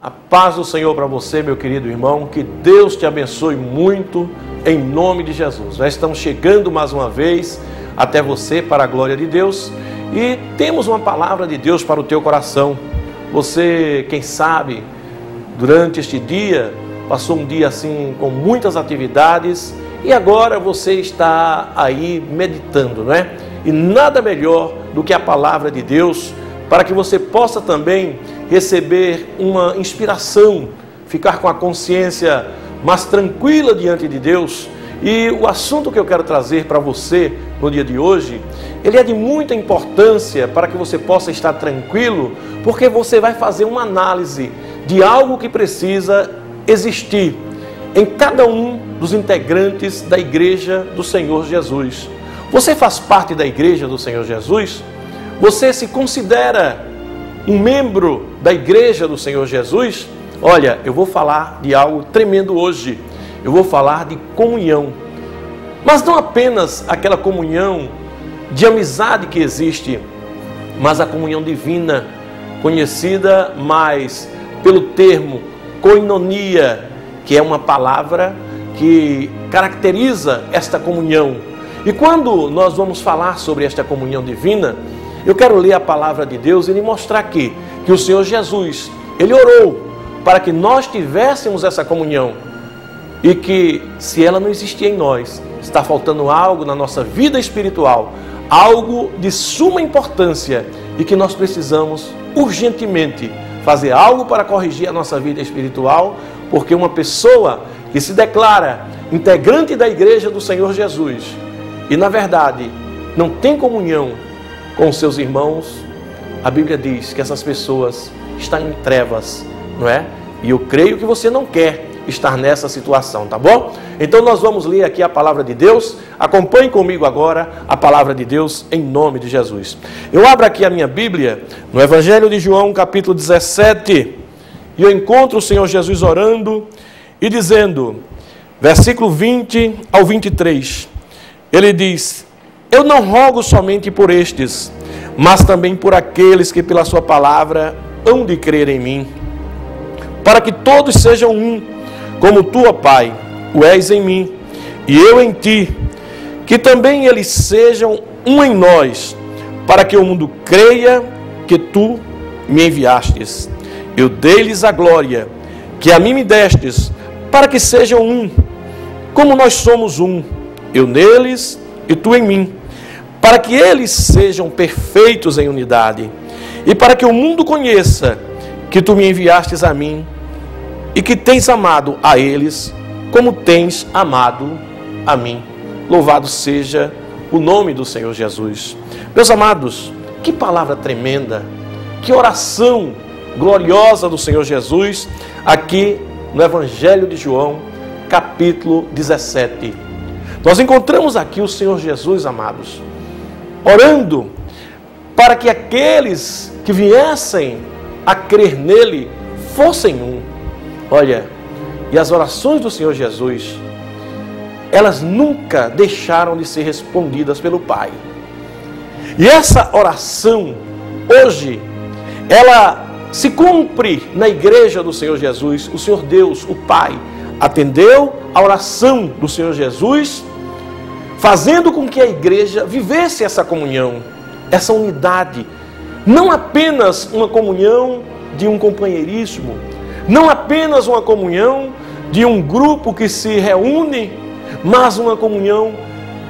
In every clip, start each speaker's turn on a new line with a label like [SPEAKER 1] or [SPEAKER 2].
[SPEAKER 1] A paz do Senhor para você, meu querido irmão, que Deus te abençoe muito, em nome de Jesus. Nós estamos chegando mais uma vez até você para a glória de Deus e temos uma palavra de Deus para o teu coração. Você, quem sabe, durante este dia, passou um dia assim com muitas atividades e agora você está aí meditando, não é? E nada melhor do que a palavra de Deus para que você possa também receber uma inspiração, ficar com a consciência mais tranquila diante de Deus. E o assunto que eu quero trazer para você no dia de hoje, ele é de muita importância para que você possa estar tranquilo, porque você vai fazer uma análise de algo que precisa existir em cada um dos integrantes da Igreja do Senhor Jesus. Você faz parte da Igreja do Senhor Jesus? Você se considera um membro da Igreja do Senhor Jesus? Olha, eu vou falar de algo tremendo hoje. Eu vou falar de comunhão. Mas não apenas aquela comunhão de amizade que existe, mas a comunhão divina, conhecida mais pelo termo koinonia, que é uma palavra que caracteriza esta comunhão. E quando nós vamos falar sobre esta comunhão divina, eu quero ler a palavra de Deus e lhe mostrar aqui que o Senhor Jesus, Ele orou para que nós tivéssemos essa comunhão e que, se ela não existir em nós, está faltando algo na nossa vida espiritual, algo de suma importância e que nós precisamos urgentemente fazer algo para corrigir a nossa vida espiritual, porque uma pessoa que se declara integrante da Igreja do Senhor Jesus e, na verdade, não tem comunhão com os seus irmãos, a Bíblia diz que essas pessoas estão em trevas, não é? E eu creio que você não quer estar nessa situação, tá bom? Então nós vamos ler aqui a palavra de Deus. Acompanhe comigo agora a palavra de Deus em nome de Jesus. Eu abro aqui a minha Bíblia no Evangelho de João, capítulo 17, e eu encontro o Senhor Jesus orando e dizendo, versículo 20 ao 23, ele diz: eu não rogo somente por estes, mas também por aqueles que pela sua palavra hão de crer em mim, para que todos sejam um, como tu, ó Pai, o és em mim, e eu em ti, que também eles sejam um em nós, para que o mundo creia que tu me enviastes. Eu dei-lhes a glória que a mim me destes, para que sejam um, como nós somos um, eu neles e tu em mim, para que eles sejam perfeitos em unidade, e para que o mundo conheça que tu me enviastes a mim, e que tens amado a eles, como tens amado a mim. Louvado seja o nome do Senhor Jesus. Meus amados, que palavra tremenda, que oração gloriosa do Senhor Jesus, aqui no Evangelho de João, capítulo 17. Nós encontramos aqui o Senhor Jesus, amados, orando para que aqueles que viessem a crer nele fossem um. Olha, e as orações do Senhor Jesus, elas nunca deixaram de ser respondidas pelo Pai. E essa oração, hoje, ela se cumpre na igreja do Senhor Jesus. O Senhor Deus, o Pai, atendeu a oração do Senhor Jesus, fazendo com que a igreja vivesse essa comunhão, essa unidade. Não apenas uma comunhão de um companheirismo, não apenas uma comunhão de um grupo que se reúne, mas uma comunhão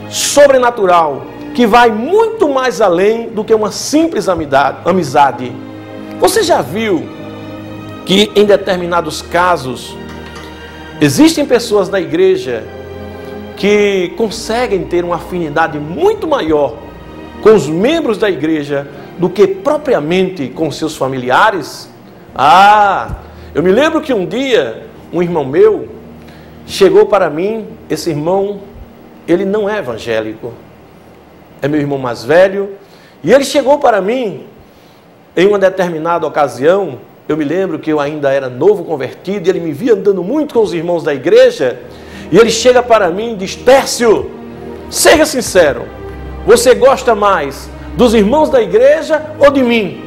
[SPEAKER 1] sobrenatural, que vai muito mais além do que uma simples amizade. Você já viu que em determinados casos, existem pessoas da igreja que conseguem ter uma afinidade muito maior com os membros da igreja do que propriamente com seus familiares? Eu me lembro que um dia, um irmão meu chegou para mim. Esse irmão, ele não é evangélico, é meu irmão mais velho, e ele chegou para mim em uma determinada ocasião. Eu me lembro que eu ainda era novo convertido, e ele me via andando muito com os irmãos da igreja, e ele chega para mim e diz: Tércio, seja sincero, você gosta mais dos irmãos da igreja ou de mim?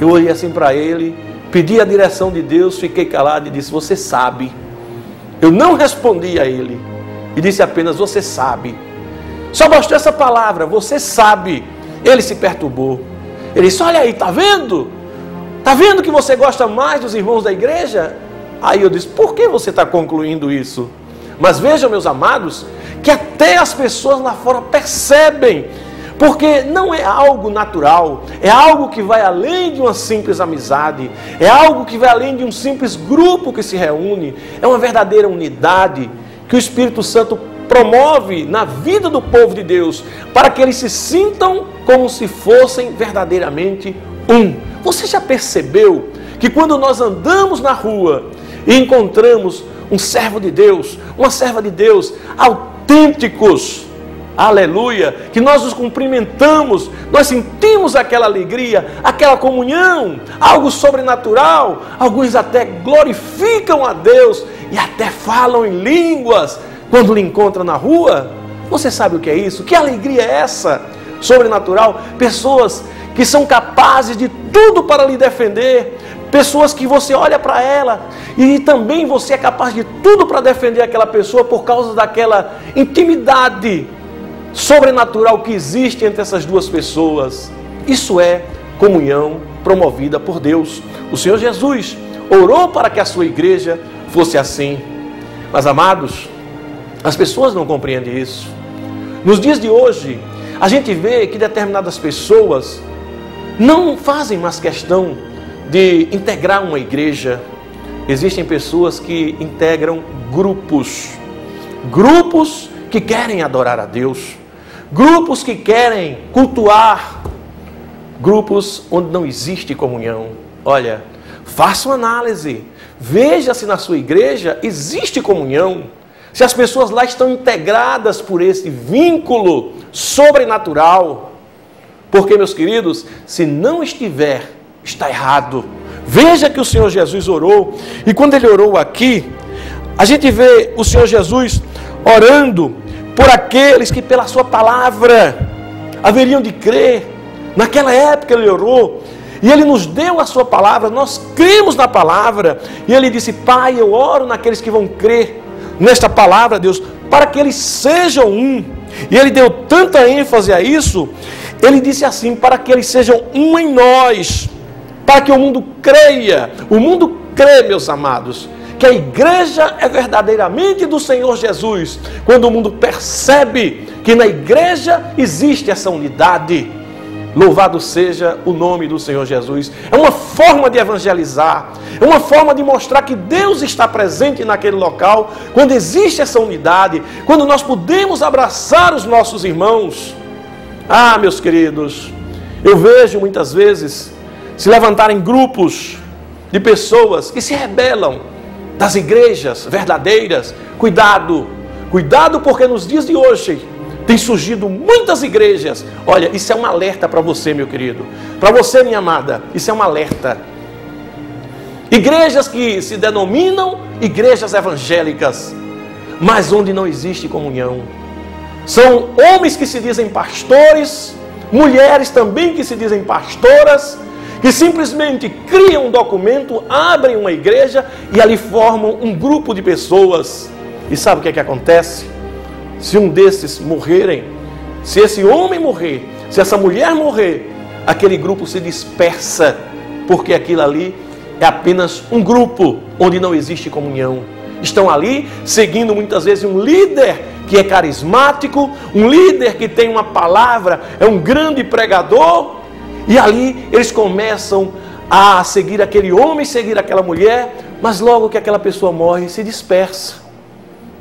[SPEAKER 1] Eu olhei assim para ele pedi a direção de Deus, fiquei calado e disse: você sabe. Eu não respondi a ele e disse apenas: você sabe. Só bastou essa palavra, você sabe. Ele se perturbou. Ele disse: olha aí, está vendo? Está vendo que você gosta mais dos irmãos da igreja? Aí eu disse: por que você está concluindo isso? Mas vejam, meus amados, que até as pessoas lá fora percebem, porque não é algo natural, é algo que vai além de uma simples amizade, é algo que vai além de um simples grupo que se reúne, é uma verdadeira unidade que o Espírito Santo promove na vida do povo de Deus, para que eles se sintam como se fossem verdadeiramente um. Você já percebeu que quando nós andamos na rua e encontramos um servo de Deus, uma serva de Deus, autênticos, aleluia, que nós nos cumprimentamos, nós sentimos aquela alegria, aquela comunhão, algo sobrenatural, alguns até glorificam a Deus e até falam em línguas quando lhe encontram na rua? Você sabe o que é isso? Que alegria é essa? Sobrenatural, pessoas que são capazes de tudo para lhe defender, pessoas que você olha para ela e também você é capaz de tudo para defender aquela pessoa por causa daquela intimidade sobrenatural que existe entre essas duas pessoas. Isso é comunhão promovida por Deus. O Senhor Jesus orou para que a sua igreja fosse assim. Mas, amados, as pessoas não compreendem isso. Nos dias de hoje, a gente vê que determinadas pessoas não fazem mais questão de integrar uma igreja. Existem pessoas que integram grupos que querem adorar a Deus, grupos que querem cultuar, grupos onde não existe comunhão. Olha, faça uma análise, veja se na sua igreja existe comunhão, se as pessoas lá estão integradas por esse vínculo sobrenatural. Porque, meus queridos, se não estiver, está errado. Veja que o Senhor Jesus orou, e quando ele orou aqui, a gente vê o Senhor Jesus orando por aqueles que pela sua palavra haveriam de crer. Naquela época ele orou, e ele nos deu a sua palavra, nós cremos na palavra, e ele disse: Pai, eu oro naqueles que vão crer nesta palavra, Deus, para que eles sejam um. E ele deu tanta ênfase a isso, ele disse assim: para que eles sejam um em nós, para que o mundo creia. O mundo crê, meus amados, que a igreja é verdadeiramente do Senhor Jesus, quando o mundo percebe que na igreja existe essa unidade. Louvado seja o nome do Senhor Jesus. É uma forma de evangelizar, é uma forma de mostrar que Deus está presente naquele local, quando existe essa unidade, quando nós podemos abraçar os nossos irmãos. Ah, meus queridos, eu vejo muitas vezes se levantarem grupos de pessoas que se rebelam das igrejas verdadeiras. Cuidado, cuidado, porque nos dias de hoje tem surgido muitas igrejas. Olha, isso é um alerta para você, meu querido, para você, minha amada, isso é um alerta. Igrejas que se denominam igrejas evangélicas, mas onde não existe comunhão. São homens que se dizem pastores, mulheres também que se dizem pastoras, que simplesmente criam um documento, abrem uma igreja e ali formam um grupo de pessoas. E sabe o que acontece? Se um desses morrerem, se esse homem morrer, se essa mulher morrer, aquele grupo se dispersa, porque aquilo ali é apenas um grupo onde não existe comunhão. Estão ali seguindo muitas vezes um líder que é carismático, um líder que tem uma palavra, é um grande pregador, e ali eles começam a seguir aquele homem, seguir aquela mulher, mas logo que aquela pessoa morre, se dispersa.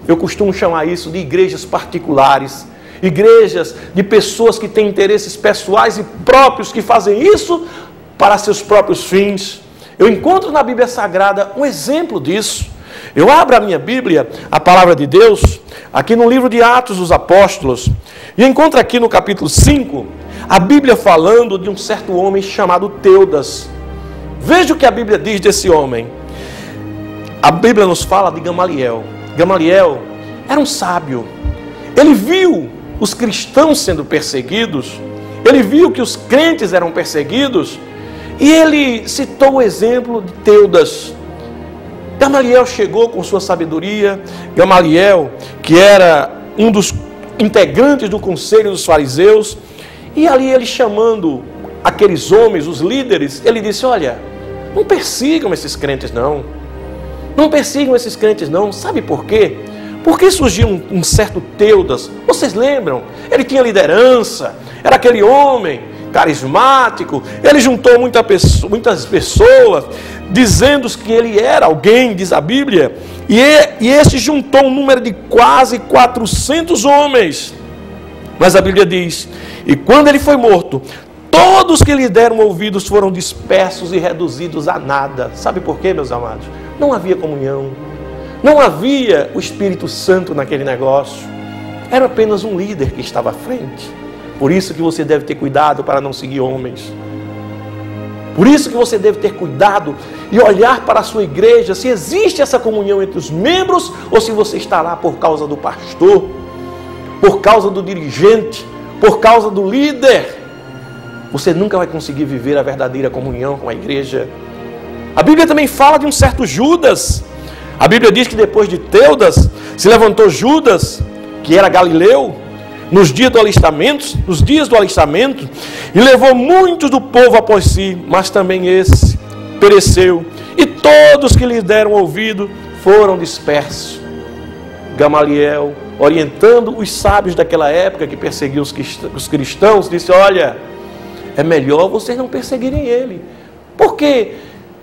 [SPEAKER 1] Eu costumo chamar isso de igrejas particulares, igrejas de pessoas que têm interesses pessoais e próprios, que fazem isso para seus próprios fins. Eu encontro na Bíblia Sagrada um exemplo disso. Eu abro a minha Bíblia, a palavra de Deus, aqui no livro de Atos dos Apóstolos, e encontro aqui no capítulo 5, a Bíblia falando de um certo homem chamado Teudas. Veja o que a Bíblia diz desse homem. A Bíblia nos fala de Gamaliel. Gamaliel era um sábio. Ele viu os cristãos sendo perseguidos, ele viu que os crentes eram perseguidos, E ele citou o exemplo de Teudas. Gamaliel chegou com sua sabedoria. Gamaliel, que era um dos integrantes do conselho dos fariseus, e ali ele chamando aqueles homens, os líderes, ele disse: olha, não persigam esses crentes não. Não persigam esses crentes não. Sabe por quê? Porque surgiu um certo Teudas. Vocês lembram? Ele tinha liderança, era aquele homem carismático. Ele juntou muitas pessoas, dizendo que ele era alguém, diz a Bíblia. E este juntou um número de quase 400 homens. Mas a Bíblia diz: e quando ele foi morto, todos que lhe deram ouvidos foram dispersos e reduzidos a nada. Sabe por quê, meus amados? Não havia comunhão, não havia o Espírito Santo naquele negócio. Era apenas um líder que estava à frente. Por isso que você deve ter cuidado para não seguir homens. Por isso que você deve ter cuidado e olhar para a sua igreja, se existe essa comunhão entre os membros, ou se você está lá por causa do pastor, por causa do dirigente, por causa do líder. Você nunca vai conseguir viver a verdadeira comunhão com a igreja. A Bíblia também fala de um certo Judas. A Bíblia diz que depois de Teudas, se levantou Judas, que era galileu, nos dias do alistamento, e levou muitos do povo após si, mas também esse pereceu, e todos que lhe deram ouvido foram dispersos. Gamaliel, orientando os sábios daquela época que perseguiam os cristãos, disse: olha, é melhor vocês não perseguirem ele, porque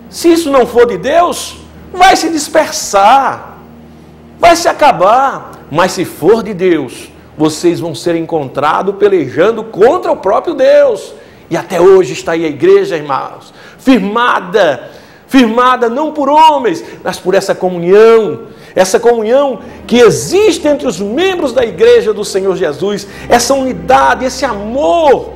[SPEAKER 1] se isso não for de Deus, vai se dispersar, vai se acabar. Mas se for de Deus, vocês vão ser encontrados pelejando contra o próprio Deus. E até hoje está aí a igreja, irmãos, firmada não por homens, mas por essa comunhão que existe entre os membros da igreja do Senhor Jesus, essa unidade, esse amor,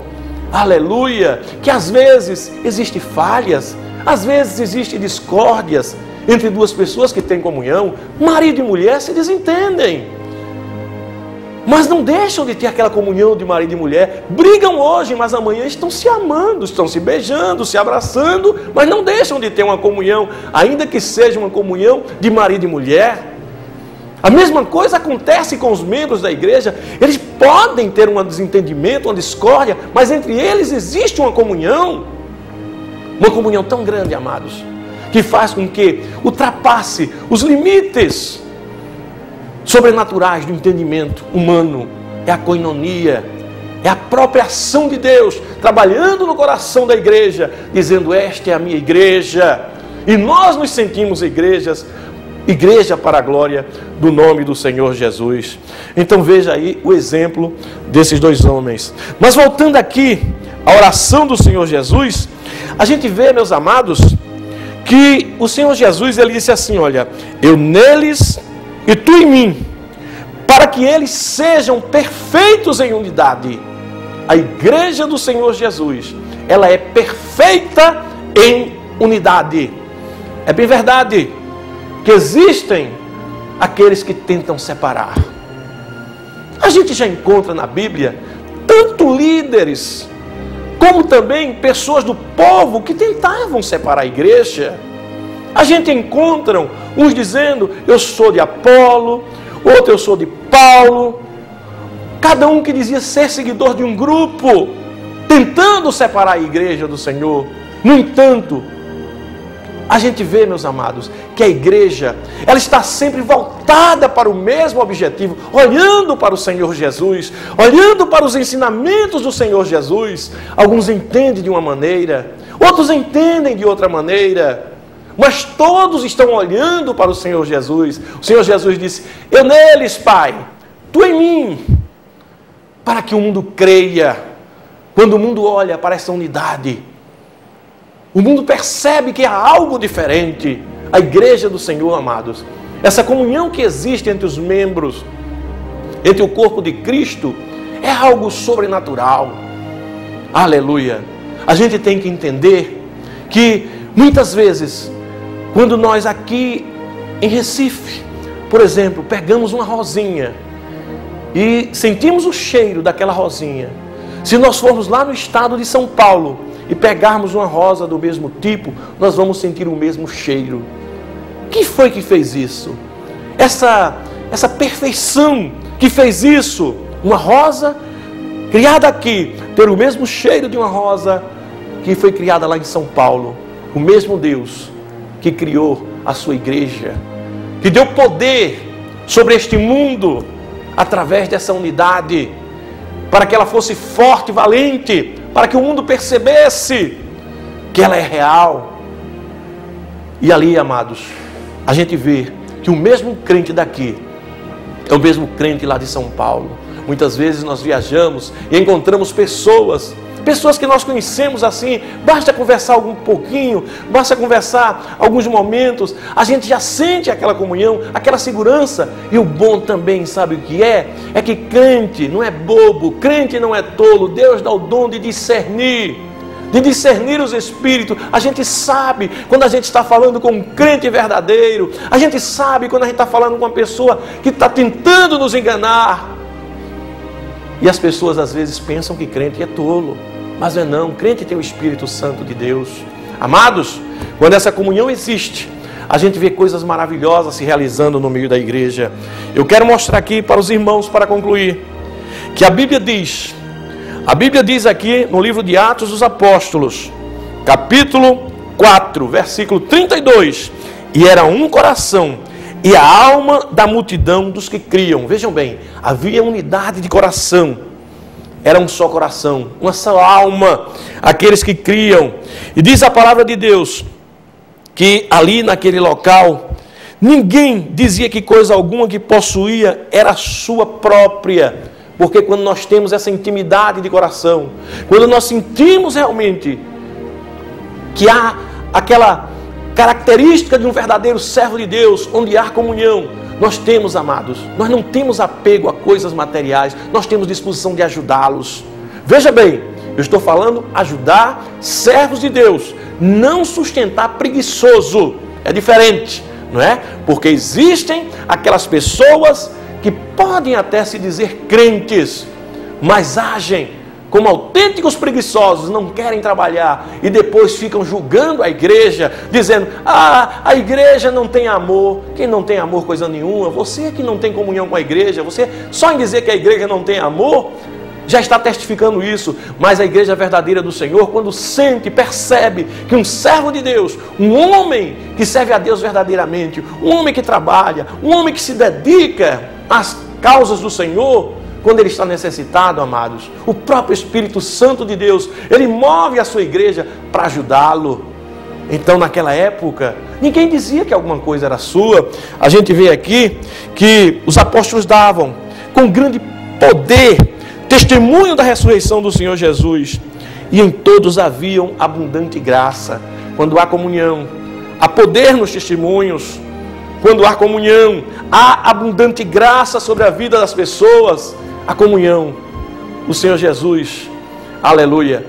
[SPEAKER 1] aleluia, que às vezes existe falhas, às vezes existe discórdias entre duas pessoas que têm comunhão. Marido e mulher se desentendem, mas não deixam de ter aquela comunhão de marido e mulher. Brigam hoje, mas amanhã estão se amando, estão se beijando, se abraçando, mas não deixam de ter uma comunhão, ainda que seja uma comunhão de marido e mulher. A mesma coisa acontece com os membros da igreja. Eles podem ter um desentendimento, uma discórdia, mas entre eles existe uma comunhão tão grande, amados, que faz com que ultrapasse os limites sobrenaturais do entendimento humano. É a koinonia, é a própria ação de Deus trabalhando no coração da igreja, dizendo: esta é a minha igreja, e nós nos sentimos igreja para a glória do nome do Senhor Jesus. Então veja aí o exemplo desses dois homens. Mas voltando aqui à oração do Senhor Jesus, a gente vê, meus amados, que o Senhor Jesus, ele disse assim: olha, eu neles e tu em mim, para que eles sejam perfeitos em unidade. A igreja do Senhor Jesus, ela é perfeita em unidade. É bem verdade que existem aqueles que tentam separar. A gente já encontra na Bíblia tanto líderes, como também pessoas do povo que tentavam separar a igreja. A gente encontra uns dizendo: eu sou de Apolo, outro eu sou de Paulo. Cada um que dizia ser seguidor de um grupo, tentando separar a igreja do Senhor. No entanto, a gente vê, meus amados, que a igreja, ela está sempre voltada para o mesmo objetivo, olhando para o Senhor Jesus, olhando para os ensinamentos do Senhor Jesus. Alguns entendem de uma maneira, outros entendem de outra maneira, mas todos estão olhando para o Senhor Jesus. O Senhor Jesus disse: eu neles, Pai, tu em mim, para que o mundo creia. Quando o mundo olha para essa unidade, o mundo percebe que há algo diferente. A igreja do Senhor, amados, essa comunhão que existe entre os membros, entre o corpo de Cristo, é algo sobrenatural. Aleluia! A gente tem que entender que muitas vezes, quando nós aqui em Recife, por exemplo, pegamos uma rosinha e sentimos o cheiro daquela rosinha, se nós formos lá no estado de São Paulo e pegarmos uma rosa do mesmo tipo, nós vamos sentir o mesmo cheiro. Quem foi que fez isso? Essa perfeição que fez isso, uma rosa criada aqui, ter o mesmo cheiro de uma rosa que foi criada lá em São Paulo. O mesmo Deus que criou a sua igreja, que deu poder sobre este mundo através dessa unidade, para que ela fosse forte, valente, para que o mundo percebesse que ela é real. E ali, amados, a gente vê que o mesmo crente daqui é o mesmo crente lá de São Paulo. Muitas vezes nós viajamos e encontramos pessoas que nós conhecemos assim, basta conversar algum pouquinho, basta conversar alguns momentos, a gente já sente aquela comunhão, aquela segurança. E o bom também, sabe o que é? É que crente não é bobo, crente não é tolo. Deus dá o dom de discernir os espíritos. A gente sabe quando a gente está falando com um crente verdadeiro, a gente sabe quando a gente está falando com uma pessoa que está tentando nos enganar. E as pessoas às vezes pensam que crente é tolo, mas não, crente tem o Espírito Santo de Deus. Amados, quando essa comunhão existe, a gente vê coisas maravilhosas se realizando no meio da igreja. Eu quero mostrar aqui para os irmãos, para concluir, que a Bíblia diz aqui no livro de Atos dos Apóstolos, capítulo 4, versículo 32, e era um coração e a alma da multidão dos que criam. Vejam bem, havia unidade de coração. Era um só coração, uma só alma, aqueles que criam. E diz a palavra de Deus que ali naquele local ninguém dizia que coisa alguma que possuía era sua própria. Porque quando nós temos essa intimidade de coração, quando nós sentimos realmente que há aquela característica de um verdadeiro servo de Deus, onde há comunhão, nós temos, amados, nós não temos apego a coisas materiais, nós temos disposição de ajudá-los. Veja bem, eu estou falando ajudar servos de Deus, não sustentar preguiçoso. É diferente, não é? Porque existem aquelas pessoas que podem até se dizer crentes, mas agem como autênticos preguiçosos, não querem trabalhar e depois ficam julgando a igreja, dizendo: a igreja não tem amor. Quem não tem amor coisa nenhuma, você que não tem comunhão com a igreja, você só em dizer que a igreja não tem amor, já está testificando isso. Mas a igreja verdadeira do Senhor, quando sente, percebe que um servo de Deus, um homem que serve a Deus verdadeiramente, um homem que trabalha, um homem que se dedica às causas do Senhor, quando ele está necessitado, amados, o próprio Espírito Santo de Deus, ele move a sua igreja para ajudá-lo. Então, naquela época, ninguém dizia que alguma coisa era sua. A gente vê aqui que os apóstolos davam com grande poder testemunho da ressurreição do Senhor Jesus, e em todos haviam abundante graça. Quando há comunhão, há poder nos testemunhos. Quando há comunhão, há abundante graça sobre a vida das pessoas. A comunhão, o Senhor Jesus, aleluia,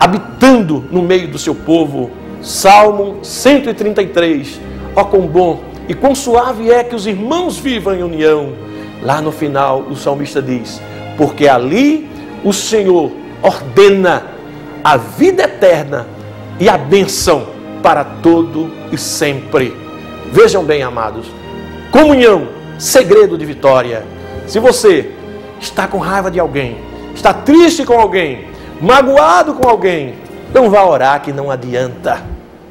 [SPEAKER 1] habitando no meio do seu povo. Salmo 133, ó quão bom e quão suave é que os irmãos vivam em união. Lá no final o salmista diz: porque ali o Senhor ordena a vida eterna e a bênção para todo e sempre. Vejam bem, amados, comunhão, segredo de vitória. Se você está com raiva de alguém, está triste com alguém, magoado com alguém, não vá orar, que não adianta,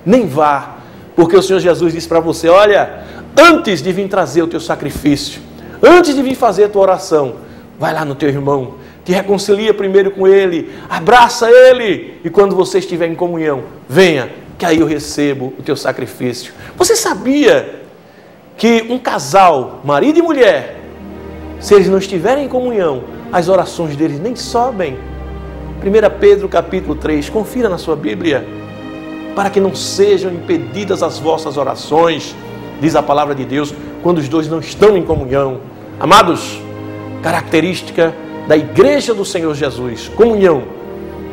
[SPEAKER 1] nem vá, porque o Senhor Jesus disse para você: olha, antes de vir trazer o teu sacrifício, antes de vir fazer a tua oração, vai lá no teu irmão, te reconcilia primeiro com ele, abraça ele, e quando você estiver em comunhão, venha, que aí eu recebo o teu sacrifício. Você sabia que um casal, marido e mulher, se eles não estiverem em comunhão, as orações deles nem sobem? 1 Pedro capítulo 3, confira na sua Bíblia, para que não sejam impedidas as vossas orações, diz a palavra de Deus, quando os dois não estão em comunhão. Amados, característica da igreja do Senhor Jesus, comunhão.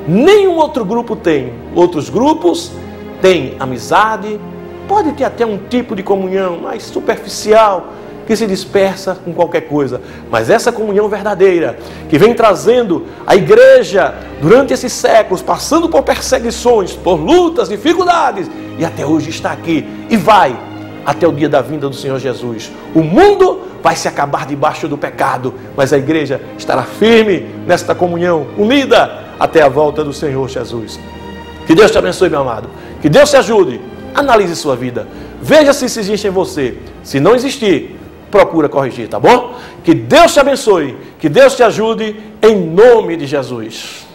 [SPEAKER 1] Nenhum outro grupo tem. Outros grupos têm amizade, pode ter até um tipo de comunhão mais superficial, que se dispersa com qualquer coisa. Mas essa comunhão verdadeira, que vem trazendo a igreja durante esses séculos, passando por perseguições, por lutas, dificuldades, e até hoje está aqui e vai até o dia da vinda do Senhor Jesus. O mundo vai se acabar debaixo do pecado, mas a igreja estará firme nesta comunhão, unida até a volta do Senhor Jesus. Que Deus te abençoe, meu amado. Que Deus te ajude. Analise sua vida. Veja se isso existe em você. Se não existir, procura corrigir, tá bom? Que Deus te abençoe. Que Deus te ajude em nome de Jesus.